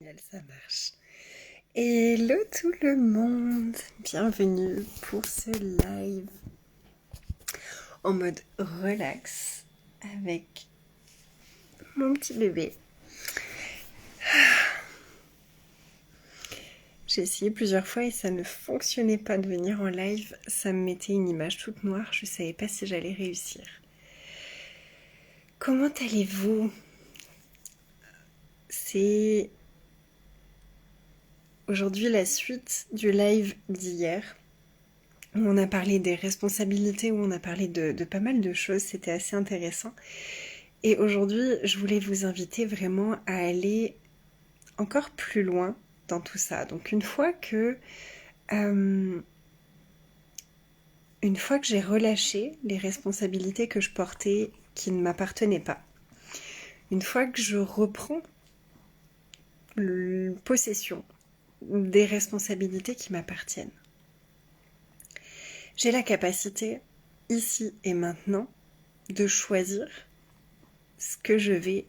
Ça marche. Hello tout le monde, bienvenue pour ce live en mode relax avec mon petit bébé. J'ai essayé plusieurs fois et ça ne fonctionnait pas de venir en live, ça me mettait une image toute noire, je savais pas si j'allais réussir. Comment allez-vous? C'est aujourd'hui la suite du live d'hier. Où on a parlé des responsabilités, où on a parlé de pas mal de choses, c'était assez intéressant. Et aujourd'hui, je voulais vous inviter vraiment à aller encore plus loin dans tout ça. Donc euh, une fois que j'ai relâché les responsabilités que je portais qui ne m'appartenaient pas, une fois que je reprends possession des responsabilités qui m'appartiennent, j'ai la capacité, ici et maintenant, de choisir ce que je vais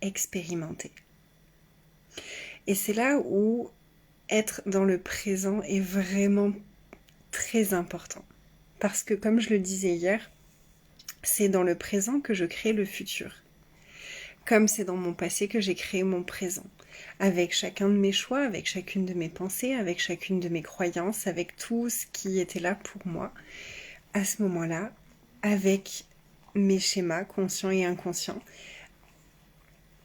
expérimenter. Et c'est là où être dans le présent est vraiment très important. Parce que comme je le disais hier, c'est dans le présent que je crée le futur. Comme c'est dans mon passé que j'ai créé mon présent. Avec chacun de mes choix, avec chacune de mes pensées, avec chacune de mes croyances, avec tout ce qui était là pour moi à ce moment-là, avec mes schémas conscients et inconscients.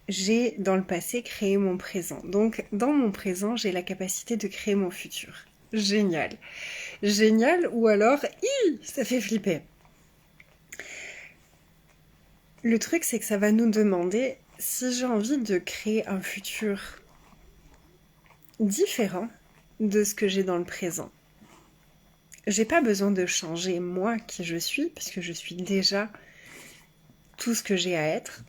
J'ai dans le passé créé mon présent. Donc dans mon présent, j'ai la capacité de créer mon futur. Génial. Génial ou alors, ça fait flipper. Le truc, c'est que ça va nous demander si j'ai envie de créer un futur différent de ce que j'ai dans le présent. J'ai pas besoin de changer moi qui je suis, puisque je suis déjà tout ce que j'ai à être.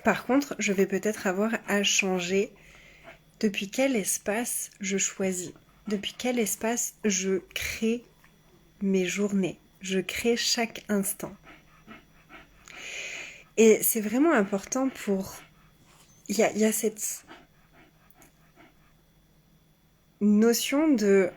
Par contre, je vais peut-être avoir à changer depuis quel espace je choisis, depuis quel espace je crée mes journées, je crée chaque instant. Et c'est vraiment important pour... Il y a cette notion de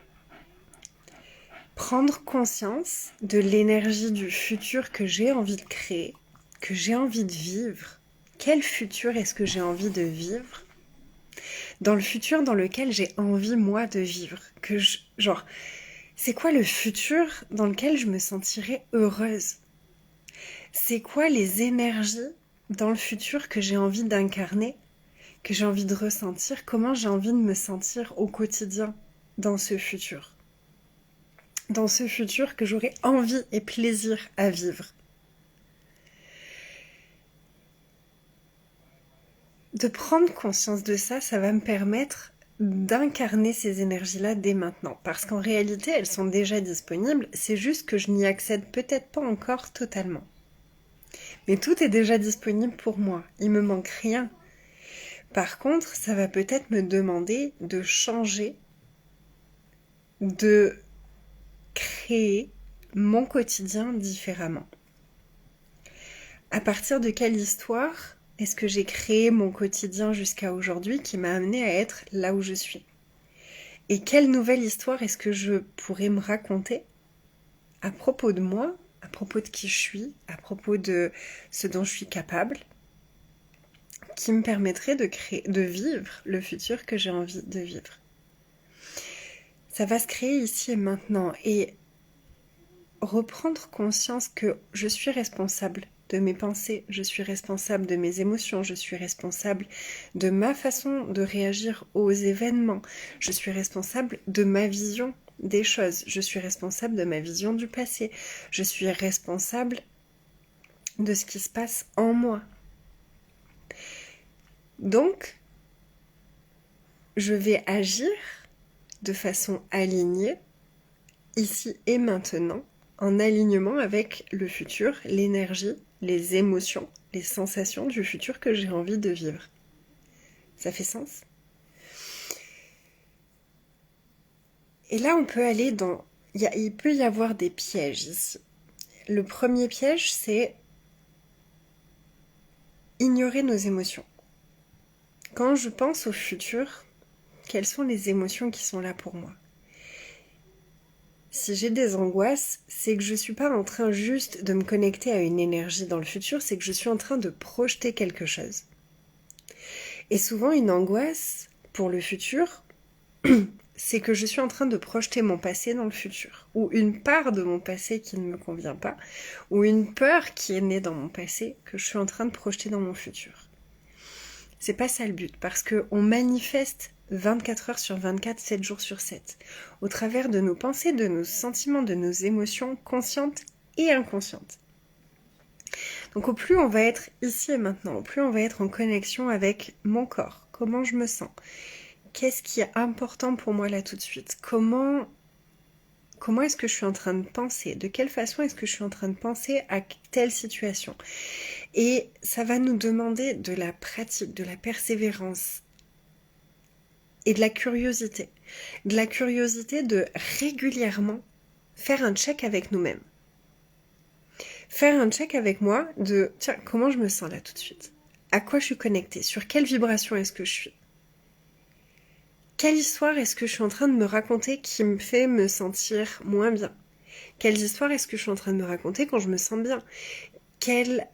prendre conscience de l'énergie du futur que j'ai envie de créer, que j'ai envie de vivre. Quel futur est-ce que j'ai envie de vivre? Dans le futur dans lequel j'ai envie, moi, de vivre. Genre, c'est quoi le futur dans lequel je me sentirai heureuse? C'est quoi les énergies dans le futur que j'ai envie d'incarner, que j'ai envie de ressentir? Comment j'ai envie de me sentir au quotidien dans ce futur? Dans ce futur que j'aurai envie et plaisir à vivre. De prendre conscience de ça, ça va me permettre d'incarner ces énergies-là dès maintenant. Parce qu'en réalité, elles sont déjà disponibles, c'est juste que je n'y accède peut-être pas encore totalement. Mais tout est déjà disponible pour moi, il me manque rien. Par contre, ça va peut-être me demander de changer, de créer mon quotidien différemment. À partir de quelle histoire est-ce que j'ai créé mon quotidien jusqu'à aujourd'hui qui m'a amené à être là où je suis? Et quelle nouvelle histoire est-ce que je pourrais me raconter à propos de moi, à propos de qui je suis, à propos de ce dont je suis capable, qui me permettrait de vivre le futur que j'ai envie de vivre? Ça va se créer ici et maintenant, et reprendre conscience que je suis responsable de mes pensées, je suis responsable de mes émotions, je suis responsable de ma façon de réagir aux événements, je suis responsable de ma vision des choses, je suis responsable de ma vision du passé, je suis responsable de ce qui se passe en moi. Donc, je vais agir de façon alignée, ici et maintenant, en alignement avec le futur, l'énergie, les émotions, les sensations du futur que j'ai envie de vivre. Ça fait sens? Et là, on peut aller dans... Il peut y avoir des pièges ici. Le premier piège, c'est ignorer nos émotions. Quand je pense au futur, quelles sont les émotions qui sont là pour moi? Si j'ai des angoisses, c'est que je suis pas en train juste de me connecter à une énergie dans le futur, c'est que je suis en train de projeter quelque chose. Et souvent, une angoisse pour le futur, c'est que je suis en train de projeter mon passé dans le futur, ou une part de mon passé qui ne me convient pas, ou une peur qui est née dans mon passé que je suis en train de projeter dans mon futur. C'est pas ça le but, parce qu'on manifeste 24 heures sur 24, 7 jours sur 7, au travers de nos pensées, de nos sentiments, de nos émotions conscientes et inconscientes. Donc au plus on va être ici et maintenant, au plus on va être en connexion avec mon corps, comment je me sens, qu'est-ce qui est important pour moi là tout de suite, comment est-ce que je suis en train de penser, de quelle façon est-ce que je suis en train de penser à telle situation. Et ça va nous demander de la pratique, de la persévérance et de la curiosité. De la curiosité de régulièrement faire un check avec nous-mêmes. Faire un check avec moi de, tiens, comment je me sens là tout de suite? À quoi je suis connectée? Sur quelle vibration est-ce que je suis? Quelle histoire est-ce que je suis en train de me raconter qui me fait me sentir moins bien? Quelles histoires est-ce que je suis en train de me raconter quand je me sens bien? Quelles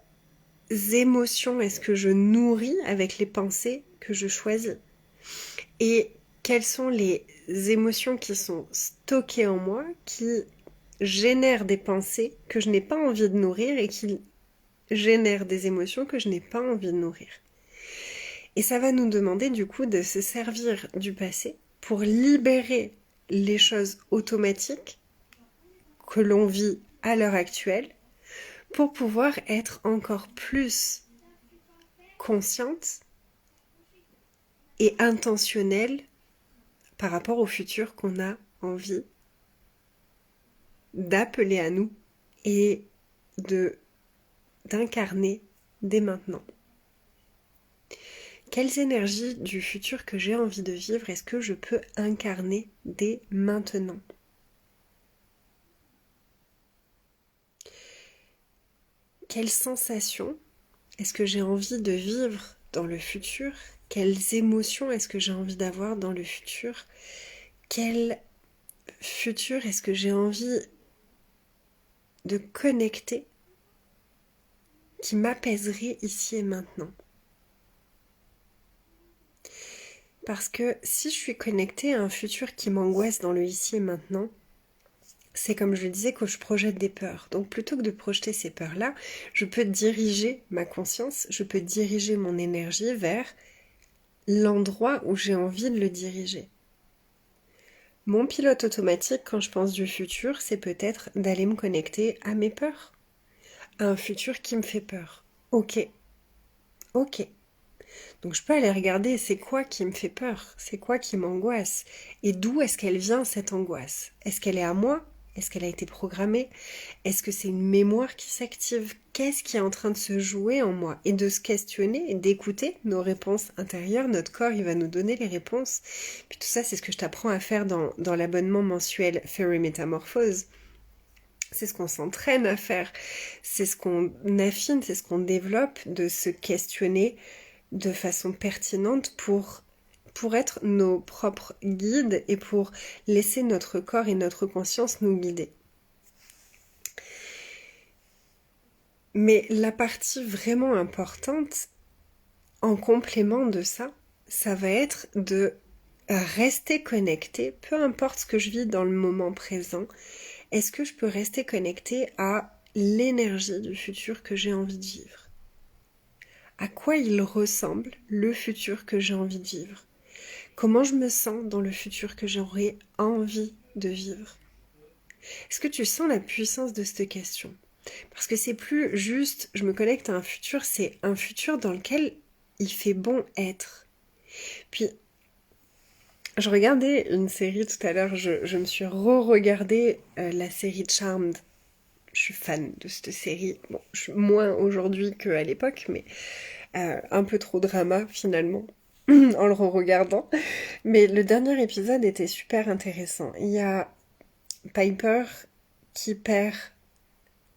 émotions est-ce que je nourris avec les pensées que je choisis? Et quelles sont les émotions qui sont stockées en moi, qui génèrent des pensées que je n'ai pas envie de nourrir et qui génèrent des émotions que je n'ai pas envie de nourrir? Et ça va nous demander du coup de se servir du passé pour libérer les choses automatiques que l'on vit à l'heure actuelle pour pouvoir être encore plus consciente et intentionnelle par rapport au futur qu'on a envie d'appeler à nous et d'incarner dès maintenant. Quelles énergies du futur que j'ai envie de vivre est-ce que je peux incarner dès maintenant? Quelles sensations est-ce que j'ai envie de vivre dans le futur? Quelles émotions est-ce que j'ai envie d'avoir dans le futur? Quel futur est-ce que j'ai envie de connecter qui m'apaiserait ici et maintenant? Parce que si je suis connectée à un futur qui m'angoisse dans le ici et maintenant, c'est comme je le disais que je projette des peurs. Donc plutôt que de projeter ces peurs-là, je peux diriger ma conscience, je peux diriger mon énergie vers l'endroit où j'ai envie de le diriger. Mon pilote automatique quand je pense du futur, c'est peut-être d'aller me connecter à mes peurs, à un futur qui me fait peur. Ok. Donc je peux aller regarder c'est quoi qui me fait peur, c'est quoi qui m'angoisse, et d'où est-ce qu'elle vient cette angoisse? Est-ce qu'elle est à moi? Est-ce qu'elle a été programmée? Est-ce que c'est une mémoire qui s'active? Qu'est-ce qui est en train de se jouer en moi? Et de se questionner et d'écouter nos réponses intérieures. Notre corps, il va nous donner les réponses. Puis tout ça, c'est ce que je t'apprends à faire dans l'abonnement mensuel Fairy Métamorphose. C'est ce qu'on s'entraîne à faire. C'est ce qu'on affine, c'est ce qu'on développe, de se questionner de façon pertinente pour être nos propres guides et pour laisser notre corps et notre conscience nous guider. Mais la partie vraiment importante, en complément de ça, ça va être de rester connecté, peu importe ce que je vis dans le moment présent, est-ce que je peux rester connecté à l'énergie du futur que j'ai envie de vivre? À quoi il ressemble le futur que j'ai envie de vivre? Comment je me sens dans le futur que j'aurais envie de vivre? Est-ce que tu sens la puissance de cette question? Parce que c'est plus juste, je me connecte à un futur, c'est un futur dans lequel il fait bon être. Puis, je regardais une série tout à l'heure, je me suis re-regardé la série Charmed. Je suis fan de cette série. Bon, je suis moins aujourd'hui qu'à l'époque, mais un peu trop drama finalement en le re-regardant. Mais le dernier épisode était super intéressant. Il y a Piper qui perd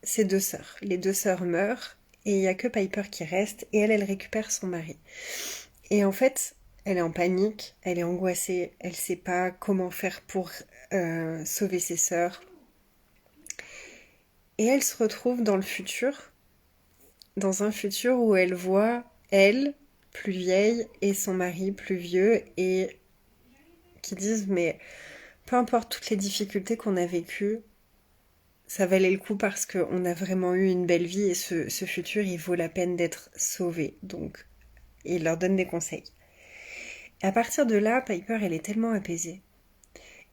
ses deux sœurs. Les deux sœurs meurent et il y a que Piper qui reste et elle récupère son mari. Et en fait, elle est en panique, elle est angoissée, elle ne sait pas comment faire pour sauver ses sœurs. Et elle se retrouve dans le futur, dans un futur où elle voit, elle, plus vieille, et son mari plus vieux, et qui disent, mais peu importe toutes les difficultés qu'on a vécues, ça valait le coup parce qu'on a vraiment eu une belle vie et ce futur, il vaut la peine d'être sauvé. Donc, il leur donne des conseils. Et à partir de là, Piper, elle est tellement apaisée.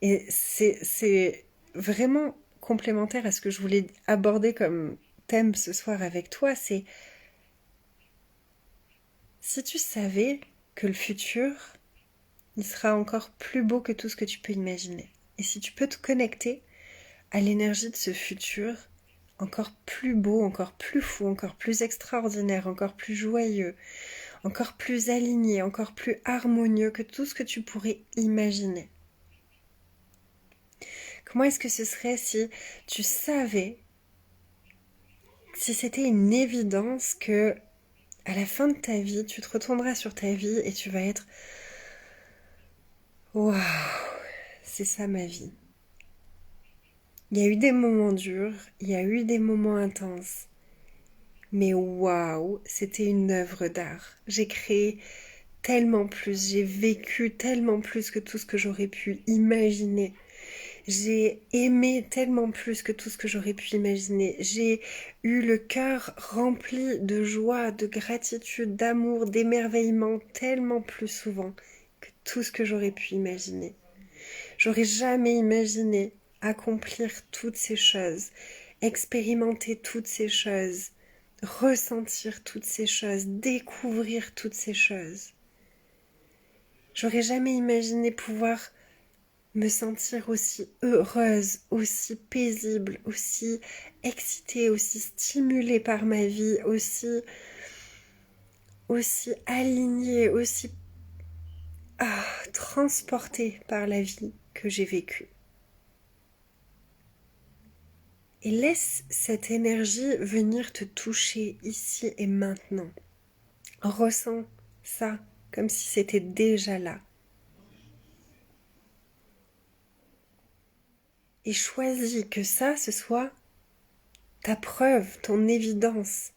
Et c'est vraiment complémentaire à ce que je voulais aborder comme thème ce soir avec toi. C'est si tu savais que le futur, il sera encore plus beau que tout ce que tu peux imaginer. Et si tu peux te connecter à l'énergie de ce futur, encore plus beau, encore plus fou, encore plus extraordinaire, encore plus joyeux, encore plus aligné, encore plus harmonieux que tout ce que tu pourrais imaginer. Comment est-ce que ce serait si tu savais, si c'était une évidence que à la fin de ta vie, tu te retourneras sur ta vie et tu vas être waouh, c'est ça ma vie. Il y a eu des moments durs, il y a eu des moments intenses. Mais waouh, c'était une œuvre d'art. J'ai créé tellement plus, j'ai vécu tellement plus que tout ce que j'aurais pu imaginer. J'ai aimé tellement plus que tout ce que j'aurais pu imaginer. J'ai eu le cœur rempli de joie, de gratitude, d'amour, d'émerveillement tellement plus souvent que tout ce que j'aurais pu imaginer. J'aurais jamais imaginé accomplir toutes ces choses, expérimenter toutes ces choses, ressentir toutes ces choses, découvrir toutes ces choses. J'aurais jamais imaginé pouvoir me sentir aussi heureuse, aussi paisible, aussi excitée, aussi stimulée par ma vie, aussi alignée, aussi transportée par la vie que j'ai vécue. Et laisse cette énergie venir te toucher ici et maintenant. Ressens ça comme si c'était déjà là. Et choisis que ça, ce soit ta preuve, ton évidence,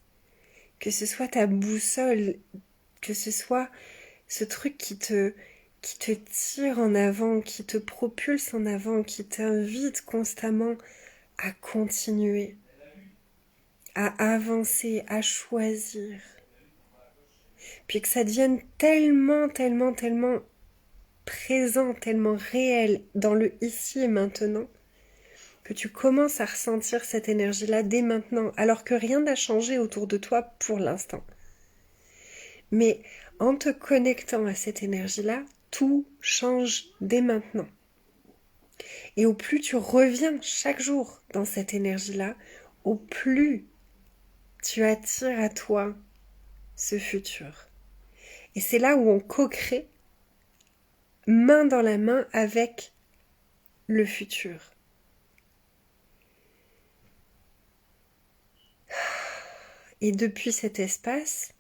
que ce soit ta boussole, que ce soit ce truc qui te tire en avant, qui te propulse en avant, qui t'invite constamment à continuer, à avancer, à choisir. Puis que ça devienne tellement, tellement, tellement présent, tellement réel dans le ici et maintenant, que tu commences à ressentir cette énergie-là dès maintenant, alors que rien n'a changé autour de toi pour l'instant. Mais en te connectant à cette énergie-là, tout change dès maintenant. Et au plus tu reviens chaque jour dans cette énergie-là, au plus tu attires à toi ce futur. Et c'est là où on co-crée main dans la main avec le futur. Et depuis cet espace,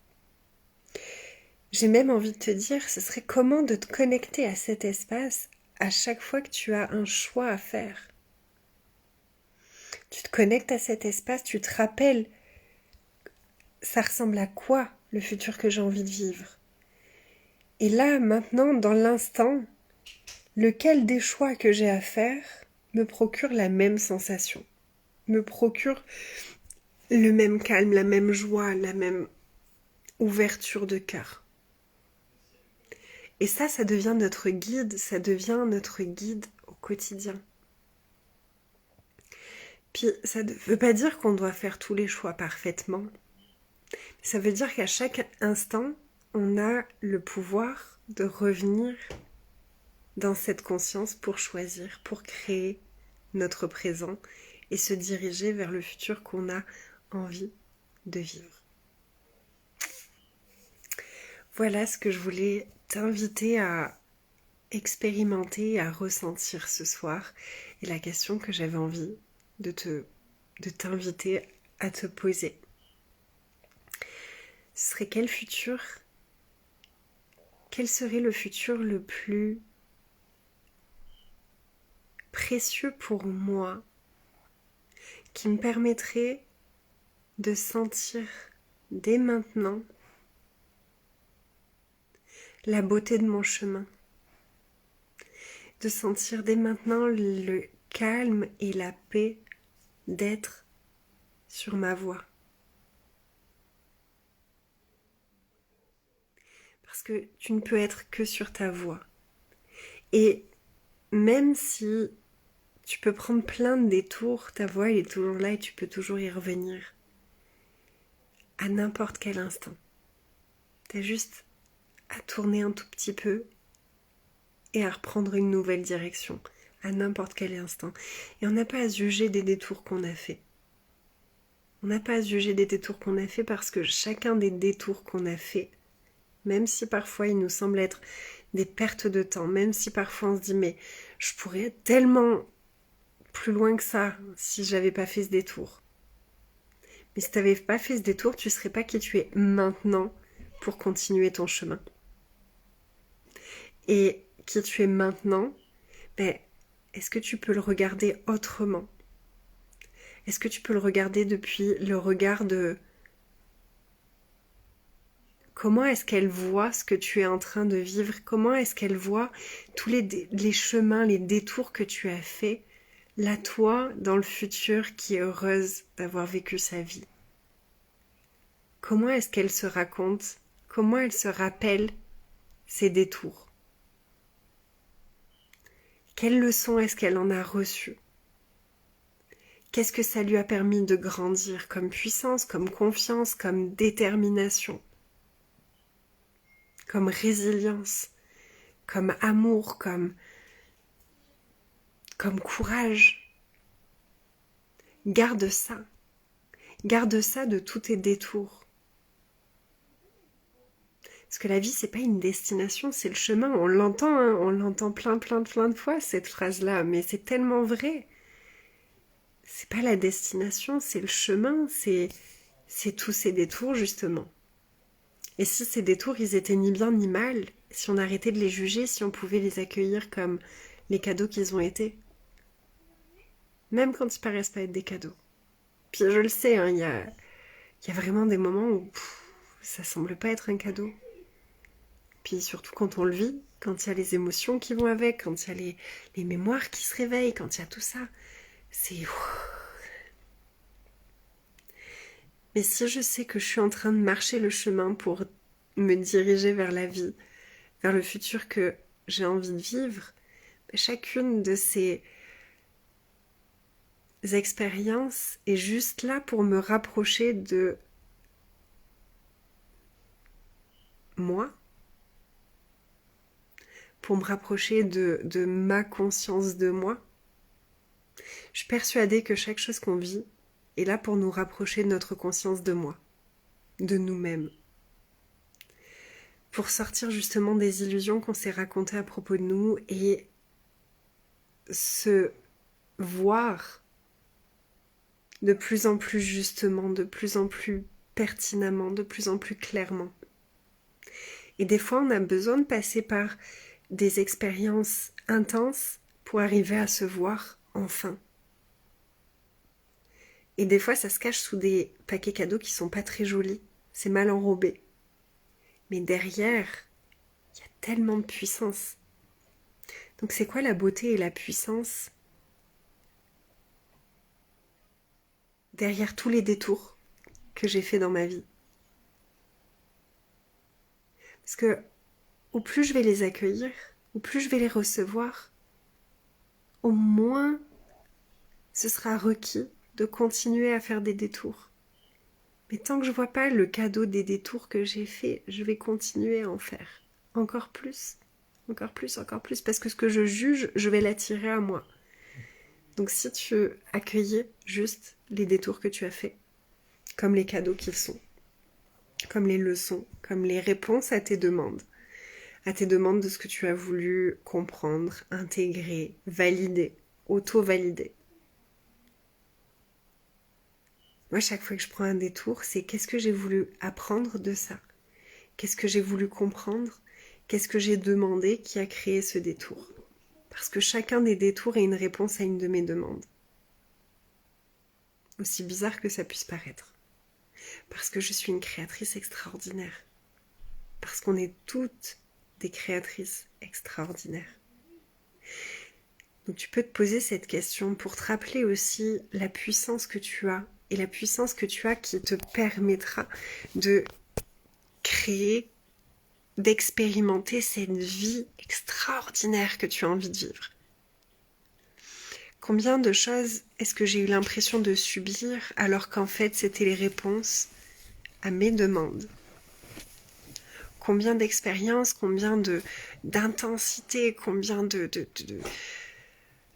j'ai même envie de te dire, ce serait comment de te connecter à cet espace à chaque fois que tu as un choix à faire. Tu te connectes à cet espace, tu te rappelles, ça ressemble à quoi le futur que j'ai envie de vivre? Et là, maintenant, dans l'instant, lequel des choix que j'ai à faire me procure la même sensation, me procure le même calme, la même joie, la même ouverture de cœur. Et ça devient notre guide, ça devient notre guide au quotidien. Puis ça ne veut pas dire qu'on doit faire tous les choix parfaitement. Ça veut dire qu'à chaque instant, on a le pouvoir de revenir dans cette conscience pour choisir, pour créer notre présent et se diriger vers le futur qu'on a envie de vivre. Voilà ce que je voulais t'inviter à expérimenter, à ressentir ce soir, et la question que j'avais envie de t'inviter à te poser. Ce serait quel futur quel serait le futur le plus précieux pour moi, qui me permettrait de sentir dès maintenant la beauté de mon chemin, de sentir dès maintenant le calme et la paix d'être sur ma voie. Parce que tu ne peux être que sur ta voie. Et même si tu peux prendre plein de détours, ta voie elle est toujours là et tu peux toujours y revenir. À n'importe quel instant. T'as juste à tourner un tout petit peu et à reprendre une nouvelle direction. À n'importe quel instant. Et on n'a pas à se juger des détours qu'on a fait. On n'a pas à se juger des détours qu'on a fait parce que chacun des détours qu'on a fait, même si parfois il nous semble être des pertes de temps, même si parfois on se dit mais je pourrais être tellement plus loin que ça si j'avais pas fait ce détour. Mais si t'avais pas fait ce détour, tu serais pas qui tu es maintenant pour continuer ton chemin. Et qui tu es maintenant, est-ce que tu peux le regarder autrement? Est-ce que tu peux le regarder depuis le regard de comment est-ce qu'elle voit ce que tu es en train de vivre? Comment est-ce qu'elle voit tous les chemins, les détours que tu as faits? La toi dans le futur qui est heureuse d'avoir vécu sa vie. Comment est-ce qu'elle se raconte? Comment elle se rappelle ses détours? Quelles leçons est-ce qu'elle en a reçues? Qu'est-ce que ça lui a permis de grandir comme puissance, comme confiance, comme détermination, comme résilience, comme amour, comme courage? Garde ça. Garde ça de tous tes détours. Parce que la vie, c'est pas une destination, c'est le chemin. On l'entend, hein, on l'entend plein de fois, cette phrase-là, mais c'est tellement vrai. C'est pas la destination, c'est le chemin, c'est tous ces détours, justement. Et si ces détours, ils étaient ni bien ni mal, si on arrêtait de les juger, si on pouvait les accueillir comme les cadeaux qu'ils ont été. Même quand ils paraissent pas être des cadeaux. Puis je le sais, hein, il y a vraiment des moments où ça semble pas être un cadeau. Puis surtout quand on le vit, quand il y a les émotions qui vont avec, quand il y a les mémoires qui se réveillent, quand il y a tout ça, c'est... Mais si je sais que je suis en train de marcher le chemin pour me diriger vers la vie, vers le futur que j'ai envie de vivre, chacune de ces expériences est juste là pour me rapprocher de moi, pour me rapprocher de ma conscience de moi. Je suis persuadée que chaque chose qu'on vit est là pour nous rapprocher de notre conscience de moi, de nous-mêmes. Pour sortir justement des illusions qu'on s'est racontées à propos de nous et se voir de plus en plus justement, de plus en plus pertinemment, de plus en plus clairement. Et des fois, on a besoin de passer par des expériences intenses pour arriver à se voir enfin. Et des fois, ça se cache sous des paquets cadeaux qui sont pas très jolis. C'est mal enrobé. Mais derrière, il y a tellement de puissance. Donc c'est quoi la beauté et la puissance? Derrière tous les détours que j'ai faits dans ma vie. Parce que au plus je vais les accueillir, au plus je vais les recevoir, au moins ce sera requis de continuer à faire des détours. Mais tant que je vois pas le cadeau des détours que j'ai fait, je vais continuer à en faire. Encore plus, encore plus, encore plus. Parce que ce que je juge, je vais l'attirer à moi. Donc si tu accueillais juste les détours que tu as faits, comme les cadeaux qu'ils sont, comme les leçons, comme les réponses à tes demandes de ce que tu as voulu comprendre, intégrer, valider, auto-valider. Moi, chaque fois que je prends un détour, c'est qu'est-ce que j'ai voulu apprendre de ça? Qu'est-ce que j'ai voulu comprendre? Qu'est-ce que j'ai demandé qui a créé ce détour? Parce que chacun des détours est une réponse à une de mes demandes. Aussi bizarre que ça puisse paraître. Parce que je suis une créatrice extraordinaire. Parce qu'on est toutes des créatrices extraordinaires. Donc tu peux te poser cette question pour te rappeler aussi la puissance que tu as et la puissance que tu as qui te permettra de créer, d'expérimenter cette vie extraordinaire que tu as envie de vivre. Combien de choses est-ce que j'ai eu l'impression de subir alors qu'en fait c'était les réponses à mes demandes? Combien d'expériences, combien d'intensité, combien de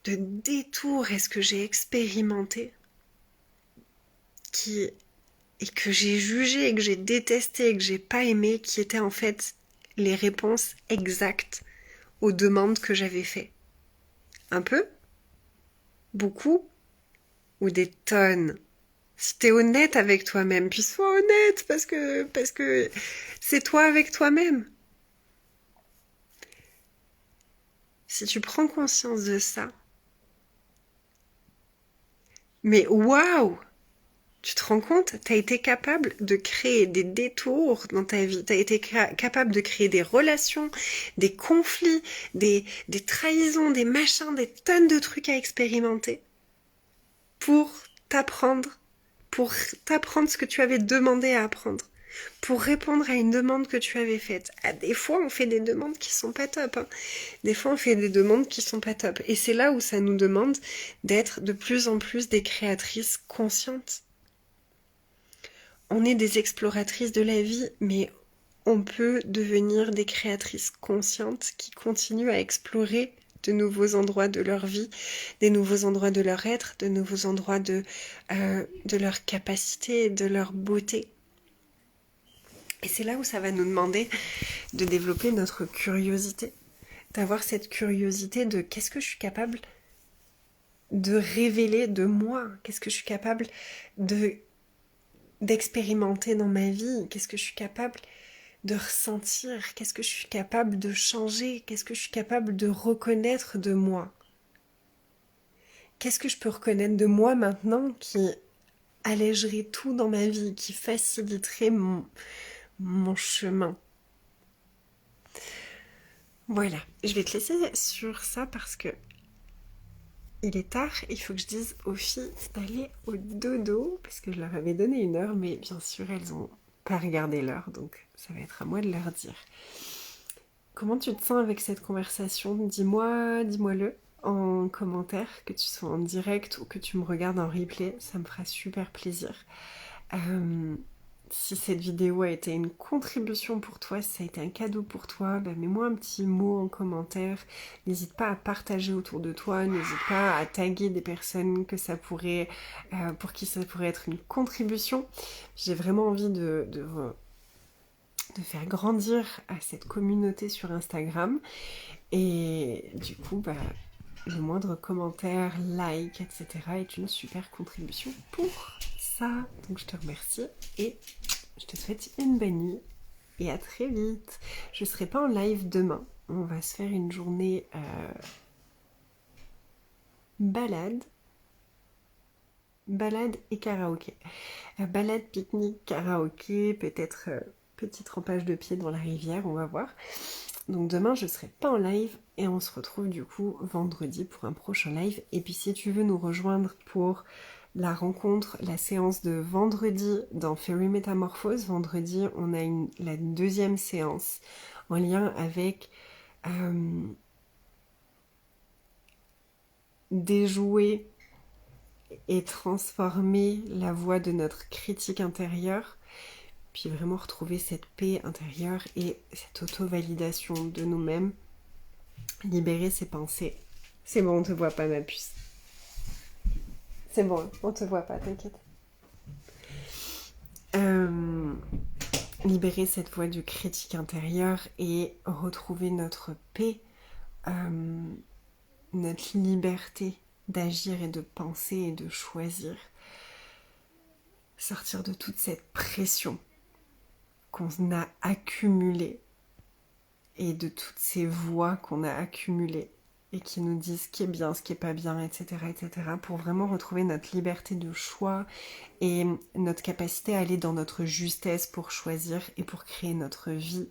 détours est-ce que j'ai expérimenté et que j'ai jugé, et que j'ai détesté, et que j'ai pas aimé, qui étaient en fait les réponses exactes aux demandes que j'avais faites. Un peu? Beaucoup? Ou des tonnes? Si t'es honnête avec toi-même, puis sois honnête parce que c'est toi avec toi-même. Si tu prends conscience de ça, mais waouh! Tu te rends compte? T'as été capable de créer des détours dans ta vie. T'as été capable de créer des relations, des conflits, des trahisons, des machins, des tonnes de trucs à expérimenter pour t'apprendre ce que tu avais demandé à apprendre, pour répondre à une demande que tu avais faite. Ah, des fois, on fait des demandes qui sont pas top. Hein. Des fois, on fait des demandes qui sont pas top. Et c'est là où ça nous demande d'être de plus en plus des créatrices conscientes. On est des exploratrices de la vie, mais on peut devenir des créatrices conscientes qui continuent à explorer de nouveaux endroits de leur vie, des nouveaux endroits de leur être, de nouveaux endroits de leur capacité, de leur beauté. Et c'est là où ça va nous demander de développer notre curiosité, d'avoir cette curiosité de qu'est-ce que je suis capable de révéler de moi, qu'est-ce que je suis capable d'expérimenter dans ma vie, qu'est-ce que je suis capable de ressentir, qu'est-ce que je suis capable de changer, qu'est-ce que je suis capable de reconnaître de moi. Qu'est-ce que je peux reconnaître de moi maintenant qui allégerait tout dans ma vie, qui faciliterait mon chemin. Voilà, je vais te laisser sur ça parce que il est tard, il faut que je dise aux filles d'aller au dodo, parce que je leur avais donné une heure, mais bien sûr elles n'ont pas regardé l'heure, donc ça va être à moi de leur dire. Comment tu te sens avec cette conversation? Dis-moi-le en commentaire, que tu sois en direct ou que tu me regardes en replay, ça me fera super plaisir. Si cette vidéo a été une contribution pour toi, si ça a été un cadeau pour toi, mets-moi un petit mot en commentaire. N'hésite pas à partager autour de toi, n'hésite pas à taguer des personnes que ça pourrait, pour qui ça pourrait être une contribution. J'ai vraiment envie de faire grandir à cette communauté sur Instagram. Et du coup, le moindre commentaire, like, etc. est une super contribution pour ça. Donc je te remercie et je te souhaite une bonne nuit et à très vite. Je ne serai pas en live demain. On va se faire une journée balade et karaoké. Balade, pique-nique, karaoké, peut-être petit trempage de pied dans la rivière, on va voir. Donc demain je serai pas en live et on se retrouve du coup vendredi pour un prochain live. Et puis si tu veux nous rejoindre pour la rencontre, la séance de vendredi dans Fairy Métamorphose, vendredi on a la deuxième séance en lien avec déjouer et transformer la voix de notre critique intérieure, puis vraiment retrouver cette paix intérieure et cette auto-validation de nous-mêmes, libérer ses pensées. C'est bon, on te voit pas ma puce. C'est bon, on te voit pas, t'inquiète. Libérer cette voix du critique intérieur et retrouver notre paix, notre liberté d'agir et de penser et de choisir. Sortir de toute cette pression qu'on a accumulée et de toutes ces voix qu'on a accumulées et qui nous disent ce qui est bien, ce qui est pas bien, etc., etc., pour vraiment retrouver notre liberté de choix et notre capacité à aller dans notre justesse pour choisir et pour créer notre vie,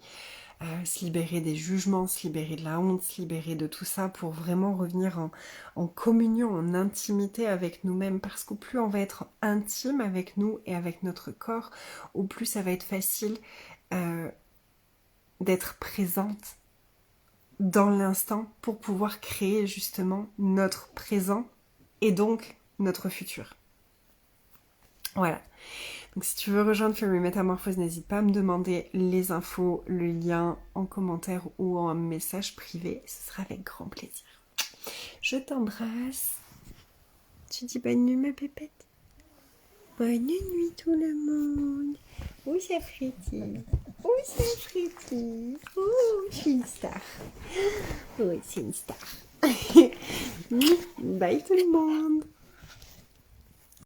se libérer des jugements, se libérer de la honte, se libérer de tout ça pour vraiment revenir en communion, en intimité avec nous-mêmes, parce qu'au plus on va être intime avec nous et avec notre corps, au plus ça va être facile d'être présente dans l'instant pour pouvoir créer justement notre présent et donc notre futur. Voilà. Donc si tu veux rejoindre Fairy Métamorphose, n'hésite pas à me demander les infos, le lien en commentaire ou en message privé. Ce sera avec grand plaisir. Je t'embrasse. Tu dis bonne nuit ma pépette. Bonne nuit tout le monde. Où c'est Fritty? Où c'est Fritty? Oh, je suis une star. Oui, c'est une star. Bye tout le monde.